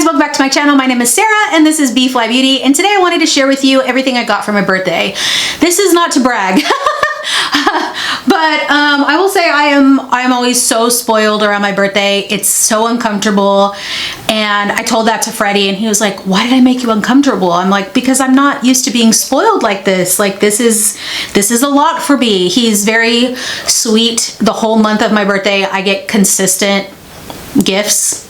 welcome back to my channel. My name is Sarah and this is B.fleye Beauty, and today I wanted to share with you everything I got for my birthday. This is not to brag, but I will say I'm always so spoiled around my birthday. It's so uncomfortable, and I told that to Freddie and he was like, why did I make you uncomfortable? I'm like, because I'm not used to being spoiled like this. Like this is a lot for me. He's very sweet. The whole month of my birthday I get consistent gifts,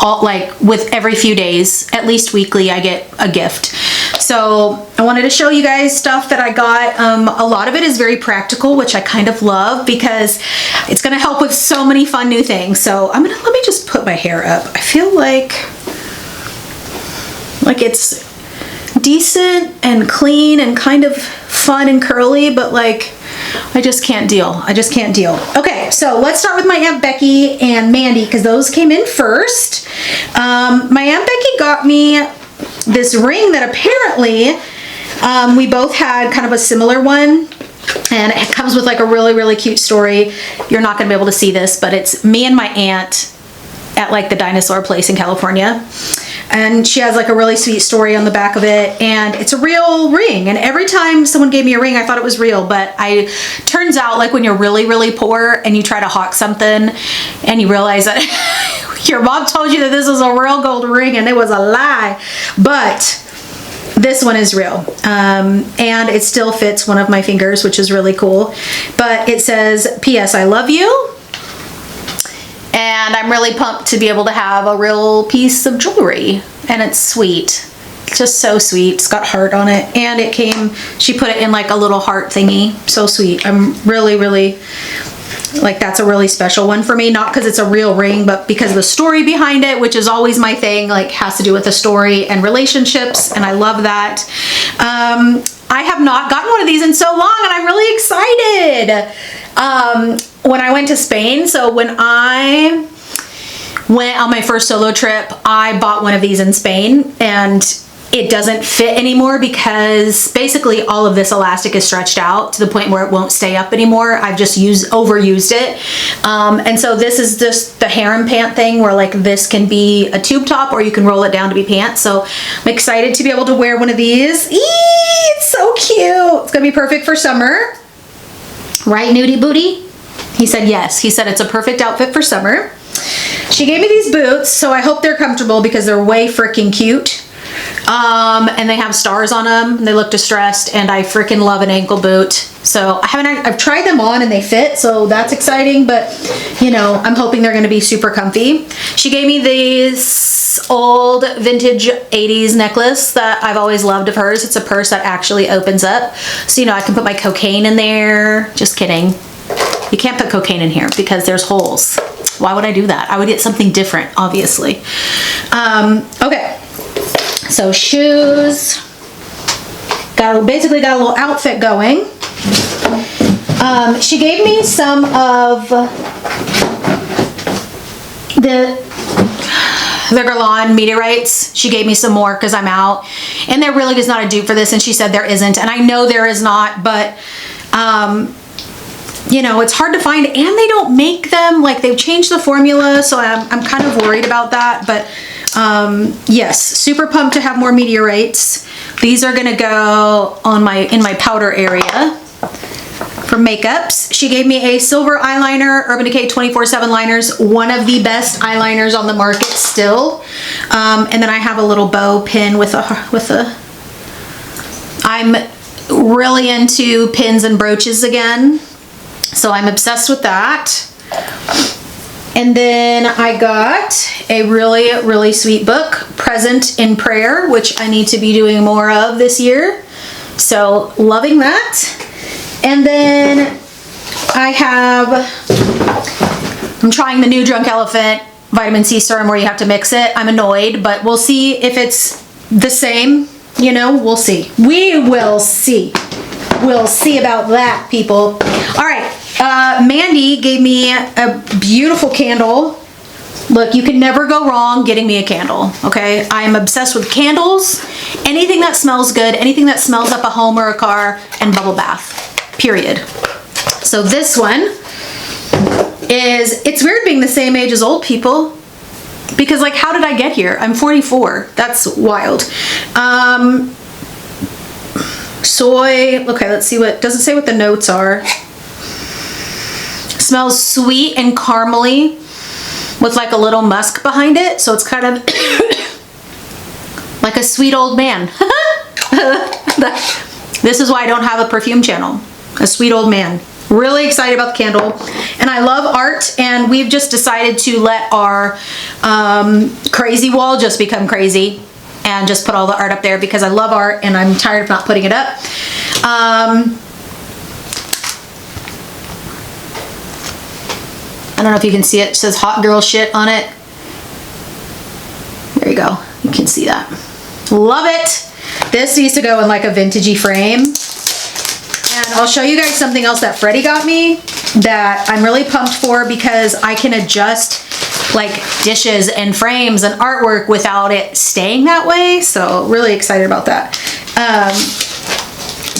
all like with every few days, at least weekly I get a gift. So I wanted to show you guys stuff that I got. A lot of it is very practical, which I kind of love because it's gonna help with so many fun new things. So let me just put my hair up. I feel like it's decent and clean and kind of fun and curly, but like I just can't deal. Okay, so let's start with my Aunt Becky and Mandy because those came in first. My Aunt Becky got me this ring that apparently we both had kind of a similar one, and it comes with like a really cute story. You're not gonna be able to see this, but it's me and my aunt at like the dinosaur place in California. And she has like a really sweet story on the back of it, and it's a real ring. And every time someone gave me a ring, I thought it was real, but turns out like when you're really poor and you try to hawk something and you realize that your mom told you that this was a real gold ring and it was a lie, but this one is real. And it still fits one of my fingers, which is really cool. But it says, P.S. I love you. And I'm really pumped to be able to have a real piece of jewelry, and it's sweet. It's just so sweet. It's got heart on it, and it came, she put it in like a little heart thingy. So sweet. I'm really like, that's a really special one for me, not because it's a real ring, but because of the story behind it, which is always my thing, like has to do with the story and relationships, and I love that. I have not gotten one of these in so long, and I'm really excited. When I went to Spain, so when I went on my first solo trip, I bought one of these in Spain, and it doesn't fit anymore because basically all of this elastic is stretched out to the point where it won't stay up anymore. I've just overused it. And so this is just the harem pant thing where like this can be a tube top or you can roll it down to be pants. So I'm excited to be able to wear one of these. Eee, it's so cute. It's gonna be perfect for summer. Right, Nudie Booty? He said yes. He said it's a perfect outfit for summer. She gave me these boots, so I hope they're comfortable because they're way freaking cute. And they have stars on them, and they look distressed, and I freaking love an ankle boot. So I've tried them on and they fit, so that's exciting, but you know, I'm hoping they're gonna be super comfy. She gave me this old vintage 80s necklace that I've always loved of hers. It's a purse that actually opens up, so you know, I can put my cocaine in there. Just kidding. You can't put cocaine in here because there's holes. Why would I do that? I would get something different, obviously. Okay, so shoes. Basically got a little outfit going. She gave me some of the Guerlain meteorites. She gave me some more because I'm out, and there really is not a dupe for this, and she said there isn't, and I know there is not, but you know, it's hard to find, and they don't make them, like they've changed the formula, so I'm kind of worried about that. But yes, super pumped to have more meteorites. These are gonna go on in my powder area for makeups. She gave me a silver eyeliner, Urban Decay 24/7 liners, one of the best eyeliners on the market still. And then I have a little bow pin with a I'm really into pins and brooches again, so I'm obsessed with that. And then I got a really sweet book, Present in Prayer, which I need to be doing more of this year. So loving that. And then I'm trying the new Drunk Elephant vitamin C serum where you have to mix it. I'm annoyed, but we'll see if it's the same. You know, we'll see. We will see. We'll see about that, people. All right, Mandy gave me a beautiful candle. Look, you can never go wrong getting me a candle, okay? I am obsessed with candles, anything that smells good, anything that smells up a home or a car, and bubble bath, period. So this one it's weird being the same age as old people. Because like, how did I get here? I'm 44. That's wild. Soy. Okay, let's see what, doesn't say what the notes are. Smells sweet and caramely with like a little musk behind it. So it's kind of like a sweet old man. This is why I don't have a perfume channel. A sweet old man. Really excited about the candle. And I love art, and we've just decided to let our crazy wall just become crazy and just put all the art up there because I love art and I'm tired of not putting it up. I don't know if you can see it. It says hot girl shit on it. There you go. You can see that. Love it. This needs to go in like a vintagey frame. And I'll show you guys something else that Freddie got me that I'm really pumped for because I can adjust like dishes and frames and artwork without it staying that way. So really excited about that.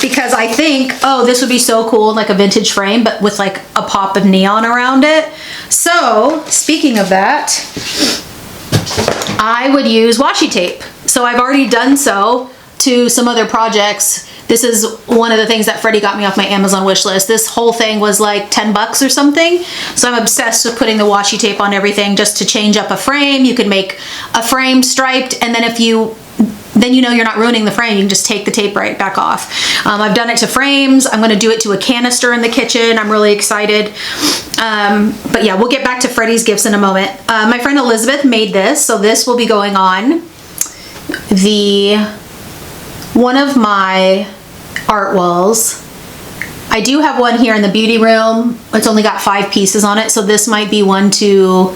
Because I think, oh, this would be so cool, like a vintage frame, but with like a pop of neon around it. So speaking of that, I would use washi tape. So I've already done so to some other projects. This is one of the things that Freddie got me off my Amazon wish list. This whole thing was like 10 bucks or something. So I'm obsessed with putting the washi tape on everything just to change up a frame. You can make a frame striped, and then then you know you're not ruining the frame. You can just take the tape right back off. I've done it to frames. I'm gonna do it to a canister in the kitchen. I'm really excited. But yeah, we'll get back to Freddie's gifts in a moment. My friend Elizabeth made this, so this will be going on one of my art walls. I do have one here in the beauty room. It's only got 5 pieces on it, so this might be one to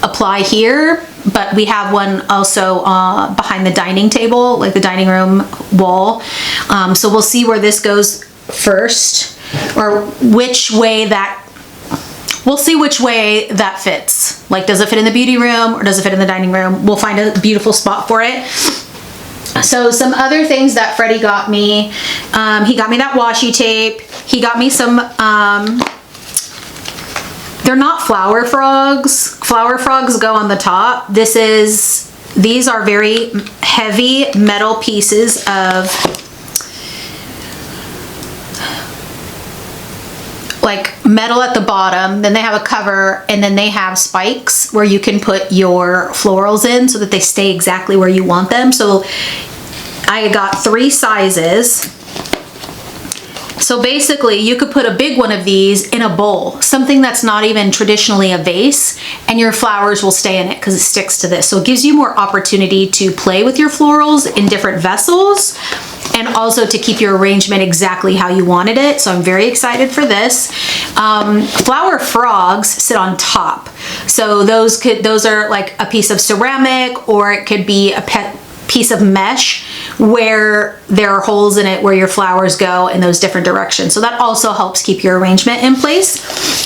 apply here, but we have one also behind the dining table, like the dining room wall. So we'll see where this goes first, or we'll see which way that fits. Like, does it fit in the beauty room or does it fit in the dining room? We'll find a beautiful spot for it. So some other things that Freddie got me, he got me that washi tape. He got me some, they're not flower frogs. Flower frogs go on the top. These are very heavy metal pieces of like metal at the bottom, then they have a cover, and then they have spikes where you can put your florals in so that they stay exactly where you want them. So I got 3 sizes. So basically you could put a big one of these in a bowl, something that's not even traditionally a vase, and your flowers will stay in it because it sticks to this. So it gives you more opportunity to play with your florals in different vessels, and also to keep your arrangement exactly how you wanted it. So I'm very excited for this. Flower frogs sit on top. So those are like a piece of ceramic, or it could be a piece of mesh where there are holes in it where your flowers go in those different directions. So that also helps keep your arrangement in place.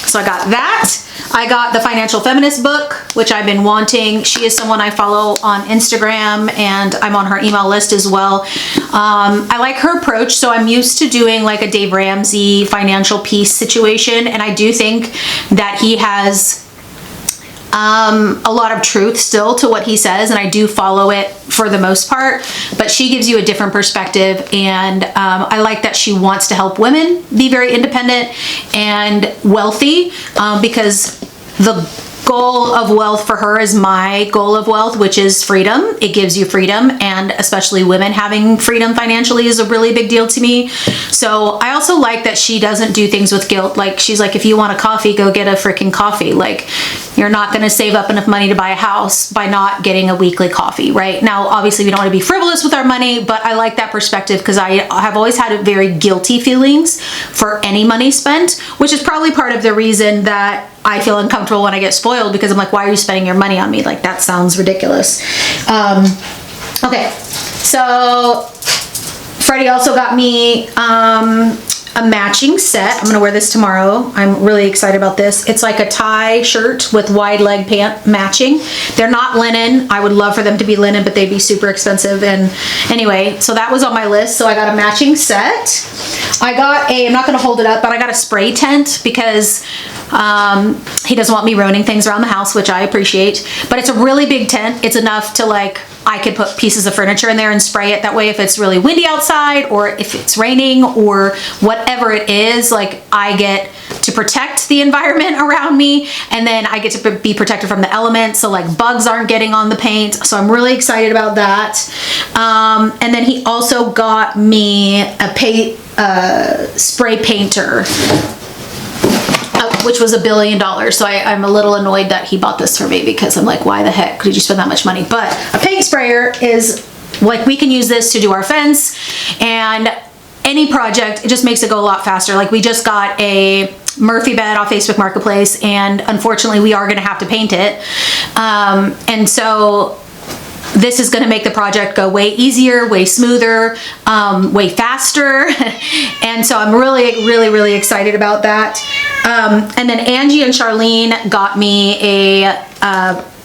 So I got that. I got the Financial Feminist book, which I've been wanting. She is someone I follow on Instagram, and I'm on her email list as well. I like her approach. So I'm used to doing like a Dave Ramsey financial peace situation, and I do think that he has a lot of truth still to what he says, and I do follow it for the most part, but she gives you a different perspective, and I like that she wants to help women be very independent and wealthy, because the goal of wealth for her is my goal of wealth, which is freedom. It gives you freedom, and especially women having freedom financially is a really big deal to me. So I also like that she doesn't do things with guilt. Like, she's like, if you want a coffee, go get a freaking coffee. Like, you're not going to save up enough money to buy a house by not getting a weekly coffee, right? Now, obviously we don't want to be frivolous with our money, but I like that perspective because I have always had very guilty feelings for any money spent, which is probably part of the reason that I feel uncomfortable when I get spoiled, because I'm like, why are you spending your money on me? Like, that sounds ridiculous. Okay, so Freddie also got me a matching set. I'm gonna wear this tomorrow. I'm really excited about this. It's like a tie shirt with wide leg pant matching. They're not linen. I would love for them to be linen, but they'd be super expensive. And anyway, so that was on my list. So I got a matching set. I got I'm not gonna hold it up, but I got a spray tent because He doesn't want me ruining things around the house, which I appreciate, but it's a really big tent. It's enough to like, I could put pieces of furniture in there and spray it. That way, if it's really windy outside or if it's raining or whatever it is, like I get to protect the environment around me, and then I get to be protected from the elements. So like bugs aren't getting on the paint. So I'm really excited about that. And then he also got me a spray painter, which was $1 billion. So I'm a little annoyed that he bought this for me, because I'm like, why the heck did you spend that much money? But a paint sprayer is like, we can use this to do our fence and any project. It just makes it go a lot faster. Like we just got a Murphy bed off Facebook Marketplace, and unfortunately we are going to have to paint it. And so this is going to make the project go way easier, way smoother, way faster. And so I'm really excited about that. And then Angie and Charlene got me a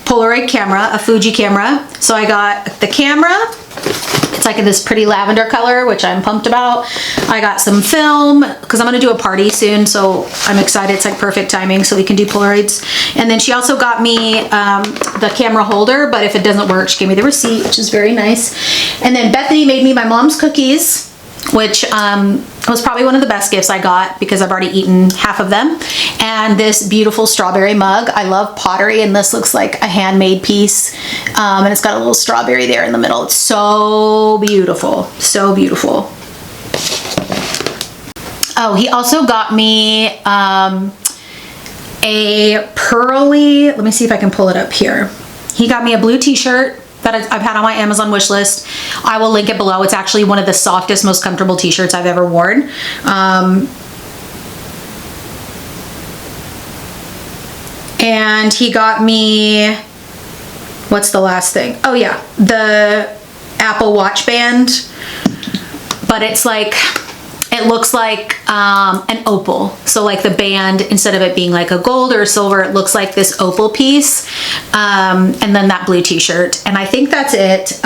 Polaroid camera, a Fuji camera. So I got the camera. It's like in this pretty lavender color, which I'm pumped about. I got some film because I'm going to do a party soon, so I'm excited. It's like perfect timing so we can do Polaroids. And then she also got me the camera holder, but if it doesn't work, she gave me the receipt, which is very nice. And then Bethany made me my mom's cookies, which was probably one of the best gifts I got because I've already eaten half of them. And this beautiful strawberry mug. I love pottery, and this looks like a handmade piece. And it's got a little strawberry there in the middle. It's so beautiful, so beautiful. Oh, he also got me a pearly, let me see if I can pull it up here. He got me a blue t-shirt that I've had on my Amazon wish list. I will link it below. It's actually one of the softest, most comfortable t-shirts I've ever worn. And he got me, what's the last thing? Oh yeah, the Apple Watch band, but it's like, it looks like an opal. So like the band, instead of it being like a gold or a silver, it looks like this opal piece. And then that blue t-shirt. And I think that's it.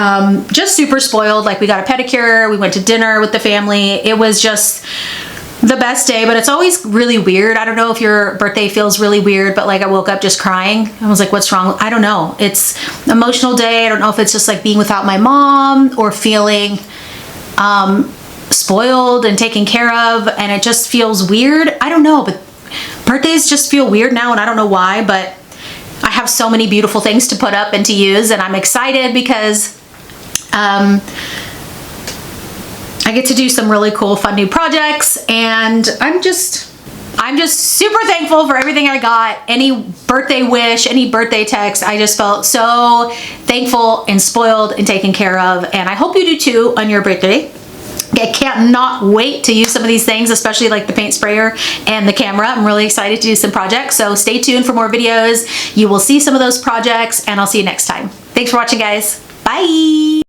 Just super spoiled. Like we got a pedicure, we went to dinner with the family. It was just the best day, but it's always really weird. I don't know if your birthday feels really weird, but like I woke up just crying. I was like, what's wrong? I don't know. It's an emotional day. I don't know if it's just like being without my mom or feeling spoiled and taken care of, and it just feels weird. I don't know, but birthdays just feel weird now, and I don't know why, but I have so many beautiful things to put up and to use, and I'm excited because I get to do some really cool, fun new projects, and I'm just super thankful for everything I got. Any birthday wish, any birthday text, I just felt so thankful and spoiled and taken care of, and I hope you do too on your birthday. I can't not wait to use some of these things, especially like the paint sprayer and the camera. I'm really excited to do some projects, so stay tuned for more videos. You will see some of those projects, and I'll see you next time. Thanks for watching, guys. Bye.